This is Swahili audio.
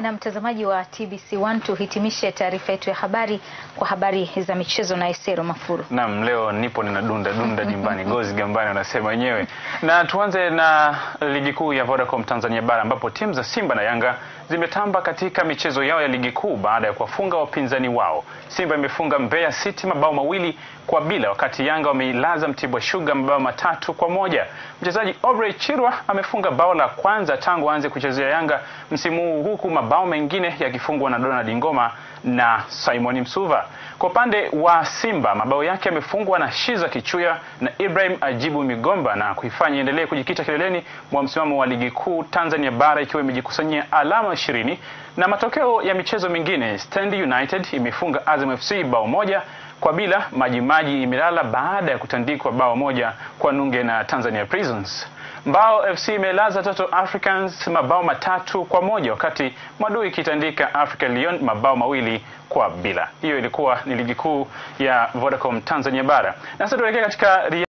Na mtazamaji wa TBC1, tuhitimishe taarifa yetu ya habari kwa habari za michezo na Esero Mafuru. Naam, leo nipo ninadunda nyumbani gozi gambani wanasema wenyewe. Na tuanze na ligi kuu ya Vodacom Tanzania Bara ambapo timu za Simba na Yanga zimetamba katika michezo yao ya ligi kuu baada ya kuwafunga wapinzani wao. Simba imefunga Mbeya City mabao 2-0 wakati Yanga wameilaza Mtibwa Sugar mabao 3-1. Mchezaji Aubrey Chirwa amefunga bao la kwanza tangu aanze kuchezea Yanga msimu huu, huku mabao mengine yakifungwa na Donald Ngoma na Simon Msuva. Kwa upande wa Simba, mabao yake yamefungwa na Shiza Kichuya na Ibrahim Ajibu Migomba na kuifanya endelee kujikita kileleni mwa msimamo wa ligi kuu Tanzania Bara ikiwa imejikusanyia alama 20. Na matokeo ya michezo mingine, Stand United imefunga Azam FC bao 1-0. Majimaji imelala baada ya kutandikwa bao 1 nunge na Tanzania Prisons. Mbao FC imelaza Toto Africans mabao 3-1 wakati Madui ikitandika Africa Lyon mabao 2-0. Hiyo ilikuwa ni ligi kuu ya Vodacom Tanzania Bara. Na sasa tuelekea katika